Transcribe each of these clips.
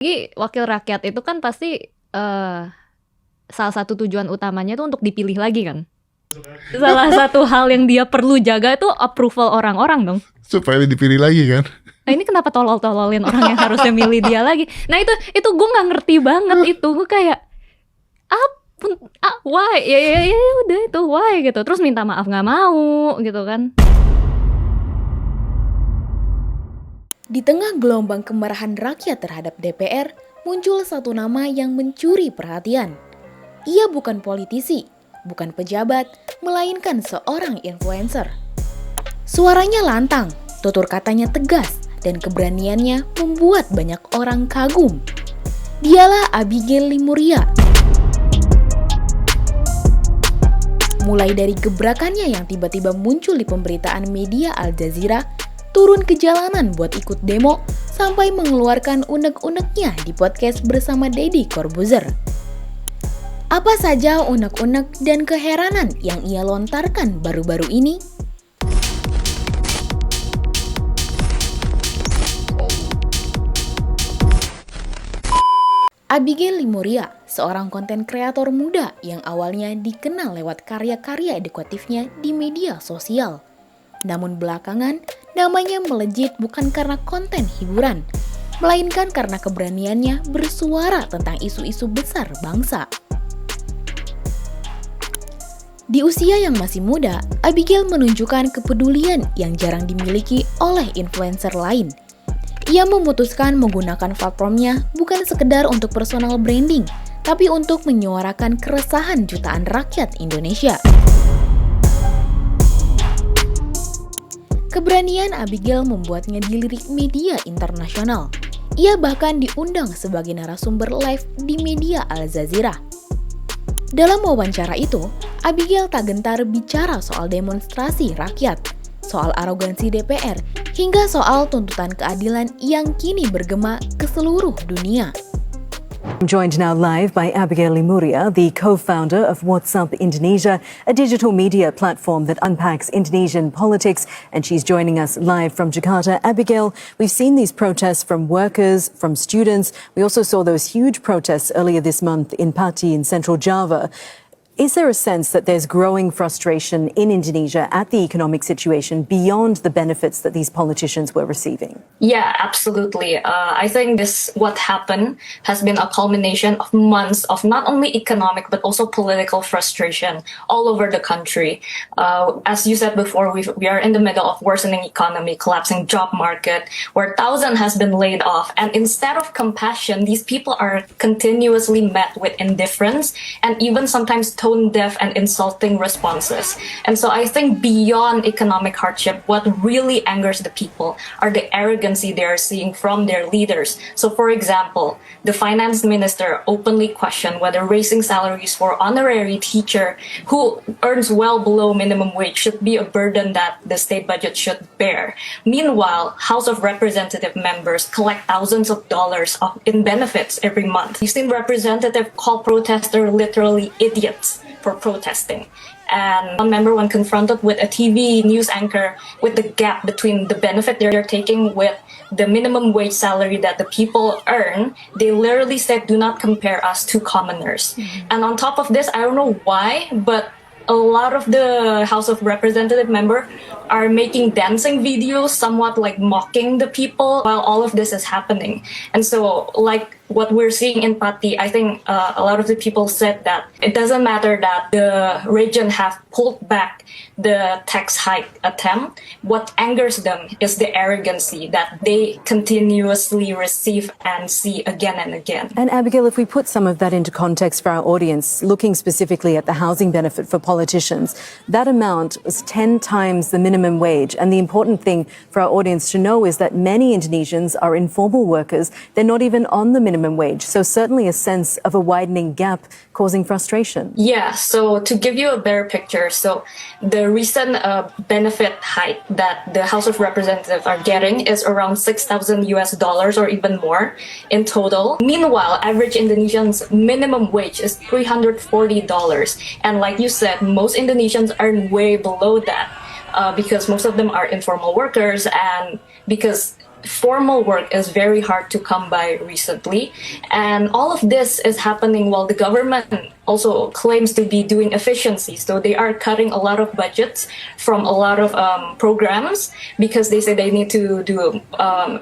Jadi wakil rakyat itu kan pasti salah satu tujuan utamanya tuh untuk dipilih lagi kan. Salah satu hal yang dia perlu jaga itu approval orang-orang dong. Supaya dipilih lagi kan. Nah ini kenapa tolol-tololin orang yang harusnya milih dia lagi. Nah itu gue nggak ngerti banget itu. Gue kayak why ya udah itu why gitu. Terus minta maaf nggak mau gitu kan. Di tengah gelombang kemarahan rakyat terhadap DPR, muncul satu nama yang mencuri perhatian. Ia bukan politisi, bukan pejabat, melainkan seorang influencer. Suaranya lantang, tutur katanya tegas, dan keberaniannya membuat banyak orang kagum. Dialah Abigail Limuria. Mulai dari gebrakannya yang tiba-tiba muncul di pemberitaan media Al Jazeera, turun ke jalanan buat ikut demo, sampai mengeluarkan unek-uneknya di podcast bersama Deddy Corbuzier. Apa saja unek-unek dan keheranan yang ia lontarkan baru-baru ini? Abigail Limuria, seorang konten kreator muda yang awalnya dikenal lewat karya-karya edukatifnya di media sosial. Namun belakangan, namanya melejit bukan karena konten hiburan, melainkan karena keberaniannya bersuara tentang isu-isu besar bangsa. Di usia yang masih muda, Abigail menunjukkan kepedulian yang jarang dimiliki oleh influencer lain. Ia memutuskan menggunakan platformnya bukan sekedar untuk personal branding, tapi untuk menyuarakan keresahan jutaan rakyat Indonesia. Keberanian Abigail membuatnya dilirik media internasional. Ia bahkan diundang sebagai narasumber live di media Al Jazeera. Dalam wawancara itu, Abigail tak gentar bicara soal demonstrasi rakyat, soal arogansi DPR, hingga soal tuntutan keadilan yang kini bergema ke seluruh dunia. I'm joined now live by Abigail Limuria, the co-founder of WhatsApp Indonesia, a digital media platform that unpacks Indonesian politics, and she's joining us live from Jakarta. Abigail, we've seen these protests from workers, from students. We also saw those huge protests earlier this month in Pati in central Java. Is there a sense that there's growing frustration in Indonesia at the economic situation beyond the benefits that these politicians were receiving? Yeah, absolutely. I think what happened has been a culmination of months of not only economic but also political frustration all over the country. As you said before, we are in the middle of worsening economy, collapsing job market, where thousands has been laid off. And instead of compassion, these people are continuously met with indifference and even sometimes tone-deaf and insulting responses. And so I think beyond economic hardship, what really angers the people are the arrogancy they are seeing from their leaders. So for example, the finance minister openly questioned whether raising salaries for honorary teacher who earns well below minimum wage should be a burden that the state budget should bear. Meanwhile, House of Representative members collect thousands of dollars in benefits every month. The same representative called protesters literally idiots for protesting. And one member, when confronted with a TV news anchor with the gap between the benefit they're taking with the minimum wage salary that the people earn, they literally said, do not compare us to commoners. And on top of this, I don't know why, but a lot of the House of Representative members are making dancing videos, somewhat like mocking the people while all of this is happening. And so, like what we're seeing in Pati, I think a lot of the people said that it doesn't matter that the region have pulled back the tax hike attempt. What angers them is the arrogancy that they continuously receive and see again and again. And Abigail, if we put some of that into context for our audience, looking specifically at the housing benefit for politicians, that amount was 10 times the minimum wage. And the important thing for our audience to know is that many Indonesians are informal workers. They're not even on the minimum wage. So certainly a sense of a widening gap causing frustration. Yeah, so to give you a better picture, so the recent benefit hike that the House of Representatives are getting is around $6,000 or even more in total. Meanwhile, average Indonesians' minimum wage is $340. And like you said, most Indonesians earn way below that because most of them are informal workers and because formal work is very hard to come by recently. And all of this is happening while the government also claims to be doing efficiency. So they are cutting a lot of budgets from a lot of programs because they say they need to do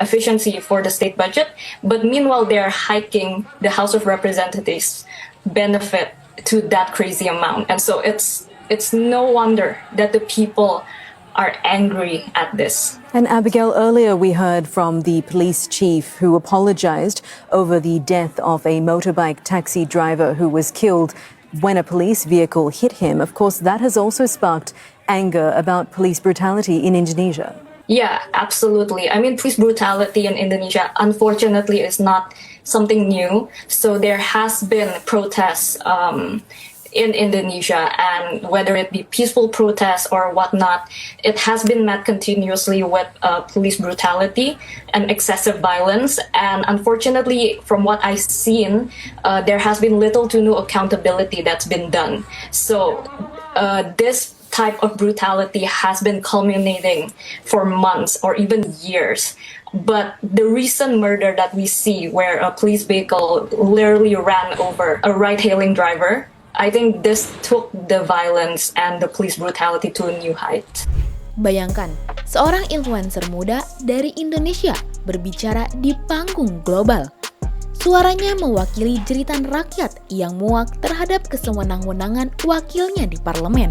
efficiency for the state budget. But meanwhile, they're hiking the House of Representatives benefit to that crazy amount. And so it's no wonder that the people are angry at this. And Abigail, earlier we heard from the police chief who apologized over the death of a motorbike taxi driver who was killed when a police vehicle hit him. Of course, that has also sparked anger about police brutality in Indonesia. Yeah, absolutely. I mean, police brutality in Indonesia, unfortunately, is not something new. So there has been protests in Indonesia, and whether it be peaceful protests or whatnot, it has been met continuously with police brutality and excessive violence. And unfortunately, from what I've seen, there has been little to no accountability that's been done. So this type of brutality has been culminating for months or even years. But the recent murder that we see, where a police vehicle literally ran over a ride-hailing driver, I think this took the violence and the police brutality to a new height. Bayangkan, seorang influencer muda dari Indonesia berbicara di panggung global. Suaranya mewakili jeritan rakyat yang muak terhadap kesewenang-wenangan wakilnya di parlemen.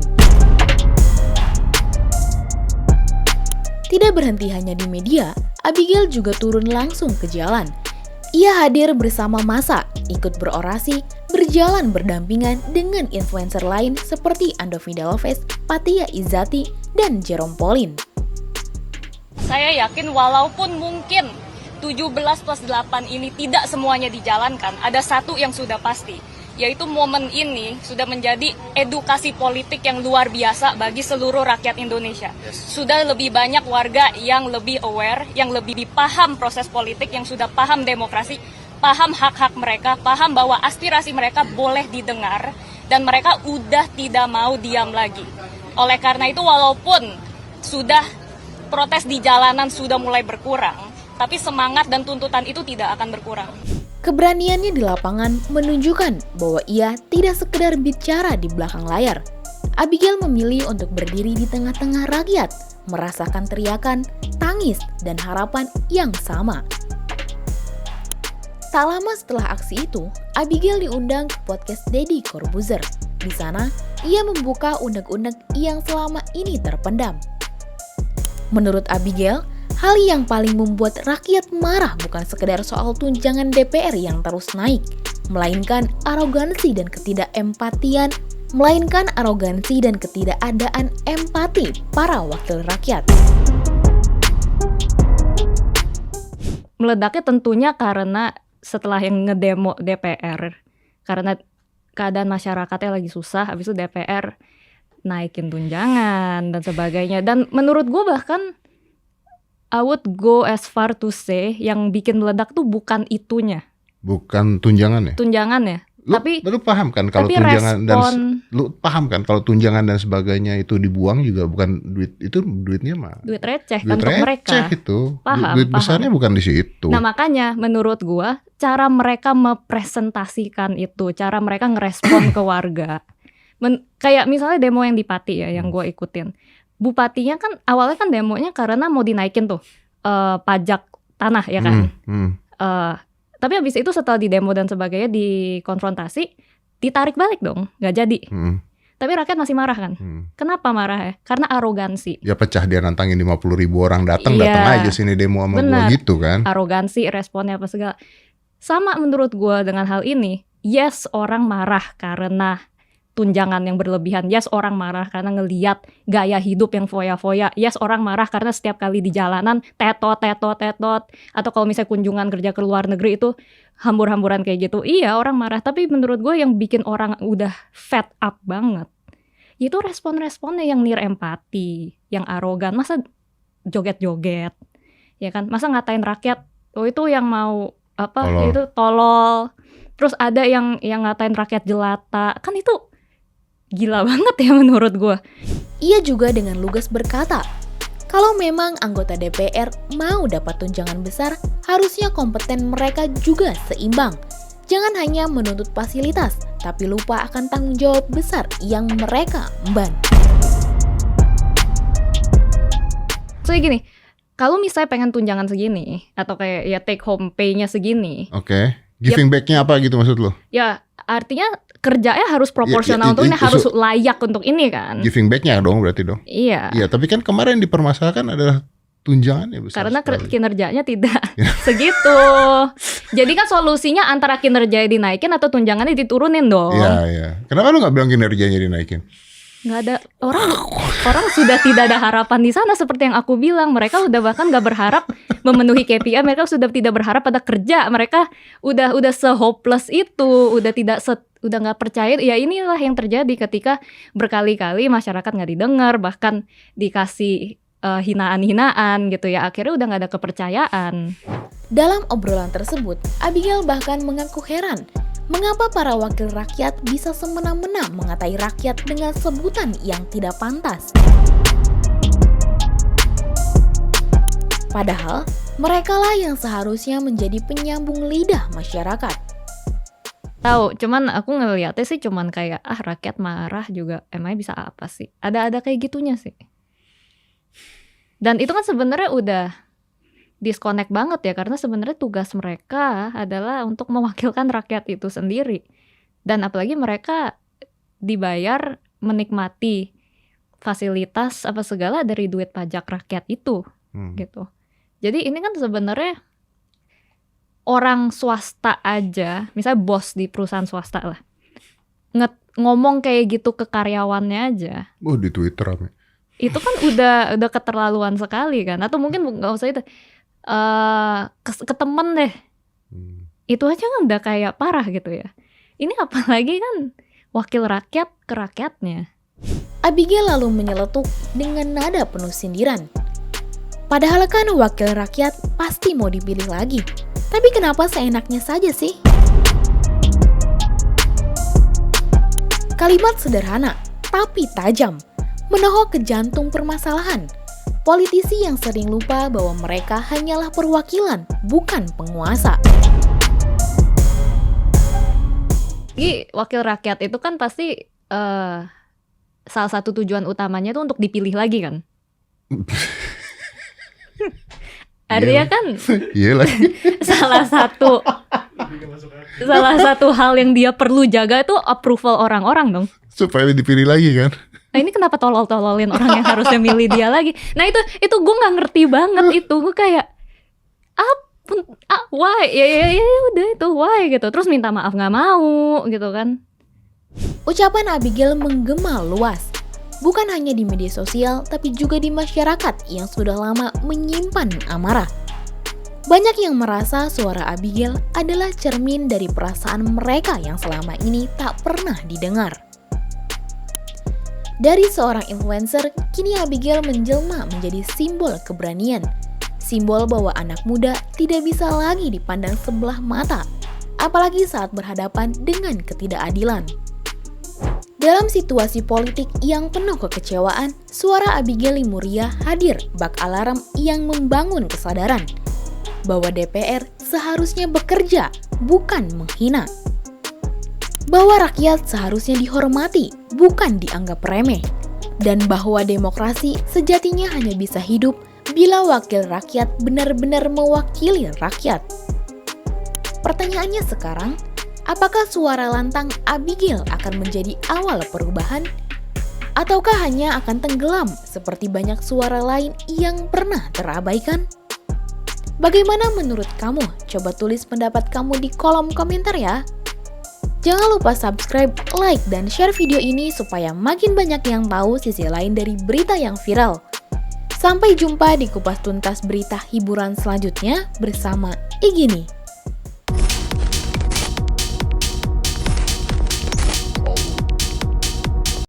Tidak berhenti hanya di media, Abigail juga turun langsung ke jalan. Ia hadir bersama massa, ikut berorasi, berjalan berdampingan dengan influencer lain seperti Andovida Lopez, Patia Izzati, dan Jerome Pauline. Saya yakin walaupun mungkin 17+8 ini tidak semuanya dijalankan, ada satu yang sudah pasti, yaitu momen ini sudah menjadi edukasi politik yang luar biasa bagi seluruh rakyat Indonesia. Sudah lebih banyak warga yang lebih aware, yang lebih paham proses politik, yang sudah paham demokrasi, paham hak-hak mereka, paham bahwa aspirasi mereka boleh didengar, dan mereka udah tidak mau diam lagi. Oleh karena itu, walaupun sudah protes di jalanan sudah mulai berkurang, tapi semangat dan tuntutan itu tidak akan berkurang. Keberaniannya di lapangan menunjukkan bahwa ia tidak sekedar bicara di belakang layar. Abigail memilih untuk berdiri di tengah-tengah rakyat, merasakan teriakan, tangis, dan harapan yang sama. Tak lama setelah aksi itu, Abigail diundang ke podcast Deddy Corbuzier. Di sana, ia membuka unek-unek yang selama ini terpendam. Menurut Abigail, hal yang paling membuat rakyat marah bukan sekedar soal tunjangan DPR yang terus naik, melainkan arogansi dan ketidakadaan empati para wakil rakyat. Meledaknya tentunya karena setelah yang ngedemo DPR, karena keadaan masyarakatnya lagi susah, habis itu DPR naikin tunjangan dan sebagainya. Dan menurut gue bahkan I would go as far to say yang bikin meledak tuh bukan itunya. Bukan tunjangannya. Tunjangannya. Lu paham kan kalau tunjangan lu paham kan kalau tunjangan dan sebagainya itu dibuang juga bukan duit, itu duitnya mah duit receh duit kan untuk mereka. Itu. Paham, duit besarnya bukan di situ. Nah, makanya menurut gua cara mereka mepresentasikan itu, cara mereka ngerespon ke warga. Kayak misalnya demo yang di Pati ya yang gua ikutin. Bupatinya kan awalnya kan demonya karena mau dinaikin tuh pajak tanah ya kan. Tapi habis itu setelah di demo dan sebagainya dikonfrontasi, ditarik balik dong, nggak jadi. Tapi rakyat masih marah kan? Kenapa marah ya? Karena arogansi. Ya pecah dia nantangin 50.000 orang datang aja sini demo sama gua gitu kan. Arogansi, responnya apa segala. Sama menurut gua dengan hal ini, yes orang marah karena tunjangan yang berlebihan. Yes, orang marah karena ngelihat gaya hidup yang foya-foya. Yes, orang marah karena setiap kali di jalanan tetot. Atau kalau misalnya kunjungan kerja ke luar negeri itu hambur-hamburan kayak gitu. Iya, orang marah. Tapi menurut gue yang bikin orang udah fed up banget, itu respon-responnya yang nir empati, yang arogan. Masa joget-joget, ya kan? Masa ngatain rakyat, oh itu yang mau apa? Tolol. Itu tolol. Terus ada yang ngatain rakyat jelata. Kan itu gila banget ya menurut gue. Ia juga dengan lugas berkata, Kalau memang anggota DPR mau dapat tunjangan besar, harusnya kompeten mereka juga seimbang. Jangan hanya menuntut fasilitas, tapi lupa akan tanggung jawab besar yang mereka emban. So gini, kalau misalnya pengen tunjangan segini, atau kayak ya take home pay-nya segini. Oke. Giving back-nya apa gitu maksud lo? Ya artinya kerjanya harus proporsional untuk ini, harus layak untuk ini kan. Giving back-nya dong berarti dong. Iya. Iya, tapi kan kemarin dipermasalahkan adalah tunjangannya besar. Karena sekali. kinerjanya tidak segitu. Jadi kan solusinya antara kinerjanya dinaikin atau tunjangannya diturunin dong. Iya, iya. Kenapa lu nggak bilang kinerjanya dinaikin? Nggak ada orang sudah tidak ada harapan di sana seperti yang aku bilang. Mereka udah bahkan nggak berharap memenuhi KPI. Mereka sudah tidak berharap pada kerja. Mereka udah se-hopeless itu, udah nggak percaya. Ya inilah yang terjadi ketika berkali-kali masyarakat nggak didengar, bahkan dikasih hinaan-hinaan gitu ya. Akhirnya udah nggak ada kepercayaan. Dalam obrolan tersebut, Abigail bahkan mengaku heran mengapa para wakil rakyat bisa semena-mena mengatai rakyat dengan sebutan yang tidak pantas. Padahal, merekalah yang seharusnya menjadi penyambung lidah masyarakat. Tahu, cuman aku ngeliatnya sih cuman kayak rakyat marah juga emangnya bisa apa sih? Ada kayak gitunya sih. Dan itu kan sebenarnya udah disconnect banget ya, karena sebenarnya tugas mereka adalah untuk mewakilkan rakyat itu sendiri. Dan apalagi mereka dibayar menikmati fasilitas apa segala dari duit pajak rakyat itu gitu. Jadi ini kan sebenarnya orang swasta aja, misalnya bos di perusahaan swasta lah, ngomong kayak gitu ke karyawannya aja. Di Twitter rame. Itu kan udah keterlaluan sekali kan. Atau mungkin nggak usah itu, ke temen deh. Itu aja kan udah kayak parah gitu ya. Ini apalagi kan wakil rakyat ke rakyatnya. Abigail lalu menyeletuk dengan nada penuh sindiran. Padahal kan wakil rakyat pasti mau dipilih lagi. Tapi kenapa seenaknya saja sih? Kalimat sederhana, tapi tajam, menohok ke jantung permasalahan. Politisi yang sering lupa bahwa mereka hanyalah perwakilan, bukan penguasa. Jadi wakil rakyat itu kan pasti salah satu tujuan utamanya itu untuk dipilih lagi kan. Artinya kan salah satu hal yang dia perlu jaga itu approval orang-orang dong. Supaya dipilih lagi kan. Nah ini kenapa tolol-tololin orang yang harusnya milih dia lagi? Nah itu gue nggak ngerti banget itu. Gue kayak why? Ya udah itu why gitu. Terus minta maaf nggak mau gitu kan. Ucapan Abigail menggema luas. Bukan hanya di media sosial, tapi juga di masyarakat yang sudah lama menyimpan amarah. Banyak yang merasa suara Abigail adalah cermin dari perasaan mereka yang selama ini tak pernah didengar. Dari seorang influencer, kini Abigail menjelma menjadi simbol keberanian. Simbol bahwa anak muda tidak bisa lagi dipandang sebelah mata, apalagi saat berhadapan dengan ketidakadilan. Dalam situasi politik yang penuh kekecewaan, suara Abigail Lemuria hadir bak alarm yang membangun kesadaran bahwa DPR seharusnya bekerja, bukan menghina. Bahwa rakyat seharusnya dihormati, bukan dianggap remeh. Dan bahwa demokrasi sejatinya hanya bisa hidup bila wakil rakyat benar-benar mewakili rakyat. Pertanyaannya sekarang, apakah suara lantang Abigail akan menjadi awal perubahan? Ataukah hanya akan tenggelam seperti banyak suara lain yang pernah terabaikan? Bagaimana menurut kamu? Coba tulis pendapat kamu di kolom komentar ya. Jangan lupa subscribe, like, dan share video ini supaya makin banyak yang tahu sisi lain dari berita yang viral. Sampai jumpa di kupas tuntas berita hiburan selanjutnya bersama Igini.